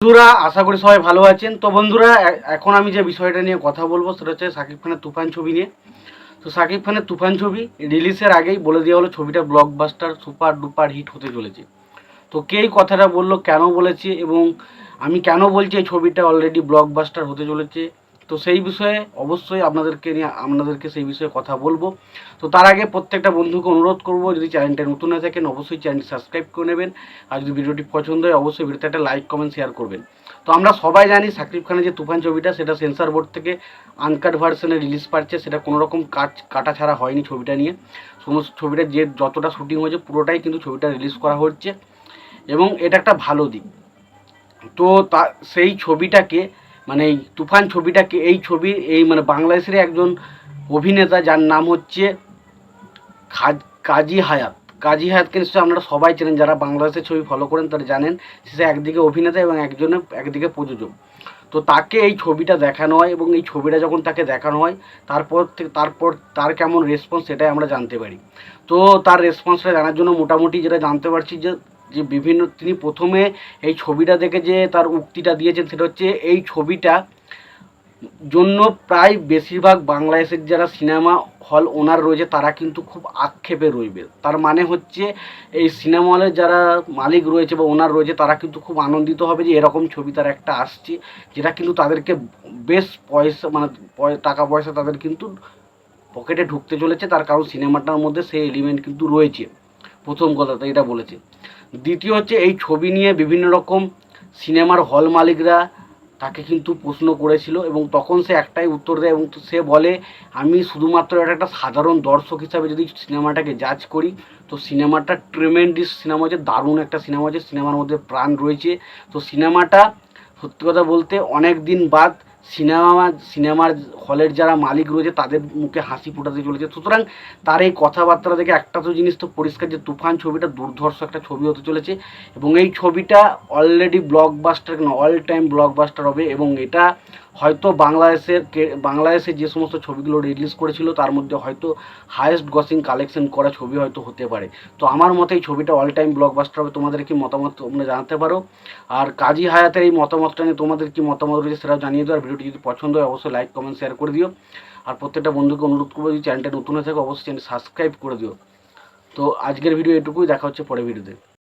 বন্ধুরা আশা করি সবাই ভালো আছেন। তো বন্ধুরা এখন আমি যে বিষয়টা নিয়ে কথা বলবো সেটা হচ্ছে শাকিব খানের তুফান ছবি নিয়ে। তো শাকিব খানের তুফান ছবি রিলিজের আগেই বলে দেওয়া হলো ছবিটা ব্লকবাস্টার সুপার ডুপার হিট হতে চলেছে। তো কে এই কথাটা বললো, কেন বলেছে এবং আমি কেন বলছি এই ছবিটা অলরেডি ব্লকবাস্টার হতে চলেছে, তো সেই বিষয়ে অবশ্যই আপনাদেরকে সেই বিষয়ে কথা বলবো। তো তার আগে প্রত্যেকটা বন্ধুকে অনুরোধ করব, যদি চ্যানেলটা নতুন হয়ে থাকেন অবশ্যই চ্যানেলটি সাবস্ক্রাইব করে নেবেন, আর যদি ভিডিওটি পছন্দ হয় অবশ্যই ভিডিওতে একটা লাইক কমেন্ট শেয়ার করবেন। তো আমরা সবাই জানি শাকিব খানের যে তুফান ছবিটা সেটা সেন্সর বোর্ড থেকে আনকাট ভার্সনে রিলিজ পাচ্ছে, সেটা কোনো রকম কাটা ছাড়া হয়নি ছবিটা নিয়ে। সমস্ত ছবিটা যে যতটা শুটিং হয়েছে পুরোটাই কিন্তু ছবিটা রিলিজ করা হচ্ছে এবং এটা একটা ভালো দিক। তো তা সেই ছবিটাকে মানে এই তুফান ছবিটাকে এই মানে বাংলাদেশের একজন অভিনেতা যার নাম হচ্ছে কাজী হায়াত। কাজী হায়াতকে নিশ্চয়ই আপনারা সবাই চেনেন, যারা বাংলাদেশের ছবি ফলো করেন তারা জানেন সে একদিকে অভিনেতা এবং একদিকে প্রযোজক। তো তাকে এই ছবিটা দেখানো হয় এবং এই ছবিটা যখন তাকে দেখানো হয় তারপর তার কেমন রেসপন্স সেটাই আমরা জানতে পারি। তো তার রেসপন্সটা জানার জন্য মোটামুটি যেটা জানতে পারছি যে যে বিভিন্ন তিনি প্রথমে এই ছবিটা দেখে যে তার উক্তিটা দিয়েছেন সেটা হচ্ছে এই ছবিটা জন্য প্রায় বেশিরভাগ বাংলাদেশের যারা সিনেমা হল ওনার রয়েছে তারা কিন্তু খুব আক্ষেপে রইবে। তার মানে হচ্ছে এই সিনেমা হলের যারা মালিক রয়েছে বা ওনার রয়েছে তারা কিন্তু খুব আনন্দিত হবে যে এরকম ছবি তার একটা আসছে, যেটা কিন্তু তাদেরকে বেশ পয়সা মানে টাকা পয়সা তাদের কিন্তু পকেটে ঢুকতে চলেছে, তার কারণ সিনেমাটার মধ্যে সেই এলিমেন্ট কিন্তু রয়েছে। প্রথম কথা তো এটা বলেছে। দ্বিতীয় হচ্ছে এই ছবি নিয়ে বিভিন্ন রকম সিনেমার হল মালিকরা তাকে কিন্তু প্রশ্ন করেছিল এবং তখন সে একটাই উত্তর দেয় এবং সে বলে আমি শুধুমাত্র একটা সাধারণ দর্শক হিসাবে যদি সিনেমাটাকে জাজ করি তো সিনেমাটা ট্রেমেন্ডিস সিনেমা হচ্ছে, দারুণ একটা সিনেমা হচ্ছে, সিনেমার মধ্যে প্রাণ রয়েছে। তো সিনেমাটা সত্যি কথা বলতে অনেক দিন বাদ সিনেমার হলের যারা মালিক রয়েছে তাদের মুখে হাসি ফোটাতে চলেছে। সুতরাং তার এই কথাবার্তা দেখে একটা তো জিনিস তো পরিষ্কার যে তুফান ছবিটা দুর্ধর্ষ একটা ছবি হতে চলেছে এবং এই ছবিটা already blockbuster all time blockbuster হবে এবং এটা হয়তো বাংলাদেশের যে সমস্ত ছবিগুলো রিলিজ করেছিল তার মধ্যে হয়তো হায়েস্ট গ্রসিং কালেকশন করা ছবি হয়তো হতে পারে। তো আমার মতে এই ছবিটা অল টাইম ব্লকবাস্টার হবে। তোমাদের কি মতামত তোমরা জানাতে পারো, আর কাজী হায়াতের এই মতামতটা নিয়ে তোমাদের কি মতামত রয়েছে সেটাও জানিয়ে দিও। আর ভিডিওটি যদি পছন্দ হয় অবশ্যই লাইক কমেন্ট শেয়ার করে দিও, আর প্রত্যেকটা বন্ধুকে অনুরোধ করবো যদি চ্যানেলটা নতুন হয়ে থাকে অবশ্যই চ্যানেল সাবস্ক্রাইব করে দিও। তো আজকের ভিডিও এটুকুই, দেখা হচ্ছে পরের ভিডিওতে।